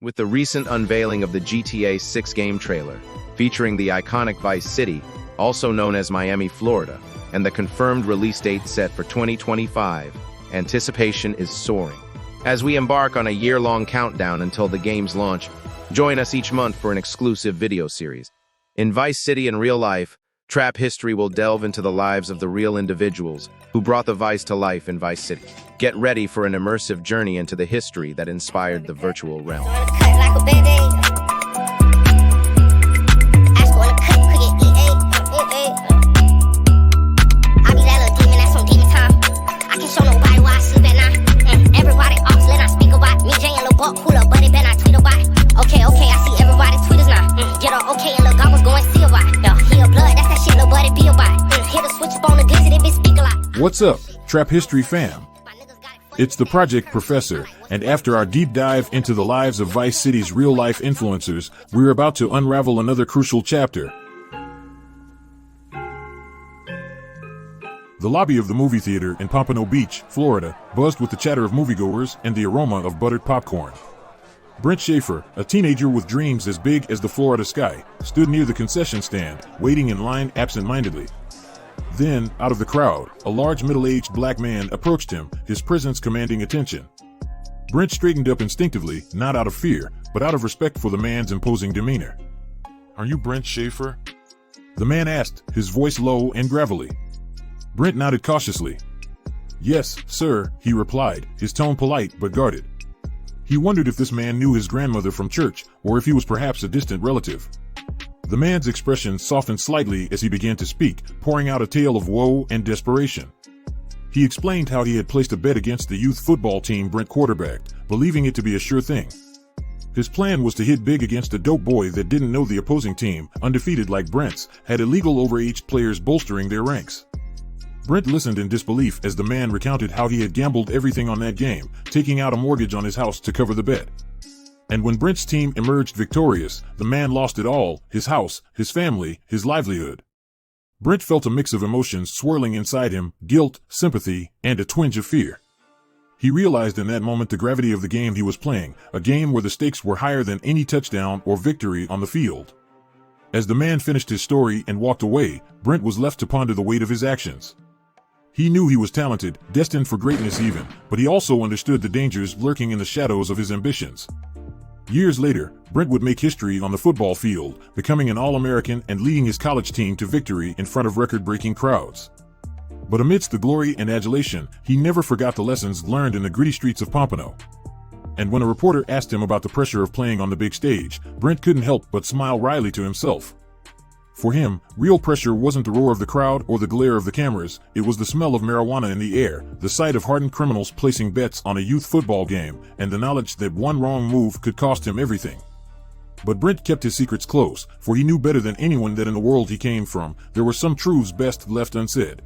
With the recent unveiling of the GTA 6 game trailer, featuring the iconic Vice City, also known as Miami, Florida, and the confirmed release date set for 2025, anticipation is soaring. As we embark on a year-long countdown until the game's launch, join us each month for an exclusive video series. In Vice City in real life, Trap History will delve into the lives of the real individuals who brought the Vice to life in Vice City. Get ready for an immersive journey into the history that inspired the virtual realm. What's up, Trap History fam? It's the Project Professor, and after our deep dive into the lives of Vice City's real-life influencers, we're about to unravel another crucial chapter. The lobby of the movie theater in Pompano Beach, Florida, buzzed with the chatter of moviegoers and the aroma of buttered popcorn. Brent Schaefer, a teenager with dreams as big as the Florida sky, stood near the concession stand, waiting in line absent-mindedly. Then, out of the crowd, a large middle-aged black man approached him, his presence commanding attention. Brent straightened up instinctively, not out of fear, but out of respect for the man's imposing demeanor. "Are you Brent Schaefer?" the man asked, his voice low and gravelly. Brent nodded cautiously. "Yes, sir," he replied, his tone polite but guarded. He wondered if this man knew his grandmother from church, or if he was perhaps a distant relative. The man's expression softened slightly as he began to speak, pouring out a tale of woe and desperation. He explained how he had placed a bet against the youth football team Brent quarterbacked, believing it to be a sure thing. His plan was to hit big against a dope boy that didn't know the opposing team, undefeated like Brent's, had illegal overaged players bolstering their ranks. Brent listened in disbelief as the man recounted how he had gambled everything on that game, taking out a mortgage on his house to cover the bet. And when Brent's team emerged victorious, the man lost it all: his house, his family, his livelihood. Brent felt a mix of emotions swirling inside him: guilt, sympathy, and a twinge of fear. He realized in that moment the gravity of the game he was playing, a game where the stakes were higher than any touchdown or victory on the field. As the man finished his story and walked away, Brent was left to ponder the weight of his actions. He knew he was talented, destined for greatness even, but he also understood the dangers lurking in the shadows of his ambitions. Years later, Brent would make history on the football field, becoming an All-American and leading his college team to victory in front of record-breaking crowds. But amidst the glory and adulation, he never forgot the lessons learned in the gritty streets of Pompano. And when a reporter asked him about the pressure of playing on the big stage, Brent couldn't help but smile wryly to himself. For him, real pressure wasn't the roar of the crowd or the glare of the cameras, it was the smell of marijuana in the air, the sight of hardened criminals placing bets on a youth football game, and the knowledge that one wrong move could cost him everything. But Brent kept his secrets close, for he knew better than anyone that in the world he came from, there were some truths best left unsaid.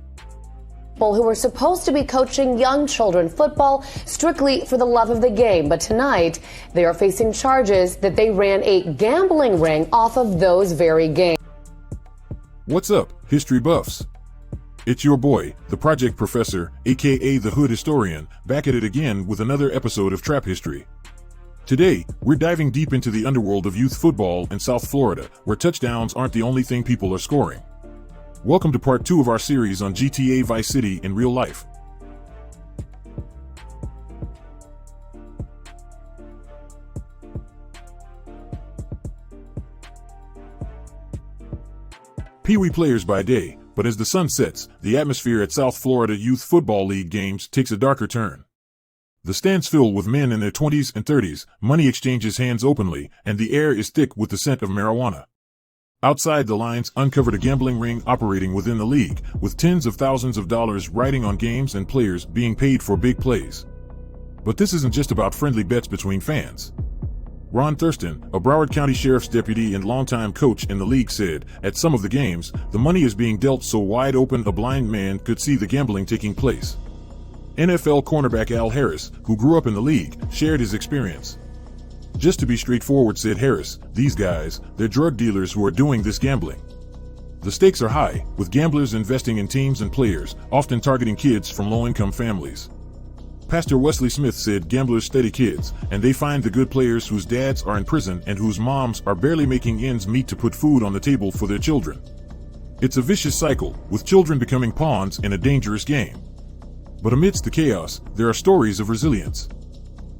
Who were supposed to be coaching young children football strictly for the love of the game, but tonight they are facing charges that they ran a gambling ring off of those very games. What's up, history buffs? It's your boy, the Project Professor, aka the Hood Historian, back at it again with another episode of Trap History. Today, we're diving deep into the underworld of youth football in South Florida, where touchdowns aren't the only thing people are scoring. Welcome to part 2 of our series on GTA Vice City in real life. Pee-wee players by day, but as the sun sets, the atmosphere at South Florida Youth Football League games takes a darker turn. The stands fill with men in their 20s and 30s, money exchanges hands openly, and the air is thick with the scent of marijuana. Outside the lines uncovered a gambling ring operating within the league, with tens of thousands of dollars riding on games and players being paid for big plays. But this isn't just about friendly bets between fans. Ron Thurston, a Broward County Sheriff's deputy and longtime coach in the league, said, at some of the games, the money is being dealt so wide open a blind man could see the gambling taking place. NFL cornerback Al Harris, who grew up in the league, shared his experience. "Just to be straightforward," said Harris, "these guys, they're drug dealers who are doing this gambling. The stakes are high, with gamblers investing in teams and players, often targeting kids from low-income families. Pastor Wesley Smith said gamblers study kids, and they find the good players whose dads are in prison and whose moms are barely making ends meet to put food on the table for their children. It's a vicious cycle, with children becoming pawns in a dangerous game. But amidst the chaos, there are stories of resilience.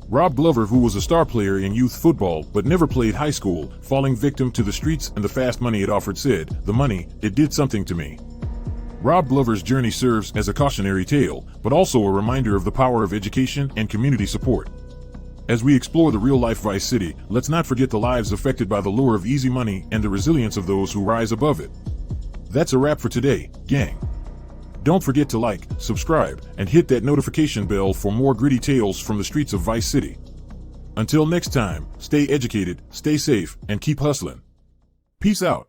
Rob Glover, who was a star player in youth football but never played high school, falling victim to the streets and the fast money it offered, said, "The money, it did something to me." Rob Glover's journey serves as a cautionary tale, but also a reminder of the power of education and community support. As we explore the real-life Vice City, let's not forget the lives affected by the lure of easy money and the resilience of those who rise above it. That's a wrap for today, gang. Don't forget to like, subscribe, and hit that notification bell for more gritty tales from the streets of Vice City. Until next time, stay educated, stay safe, and keep hustling. Peace out.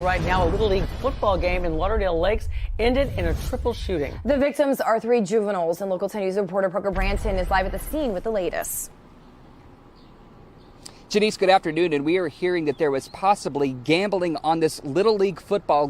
Right now, a Little League football game in Lauderdale Lakes ended in a triple shooting. The victims are 3 juveniles, and Local 10 News reporter Parker Branson is live at the scene with the latest. Janice, good afternoon, and we are hearing that there was possibly gambling on this Little League football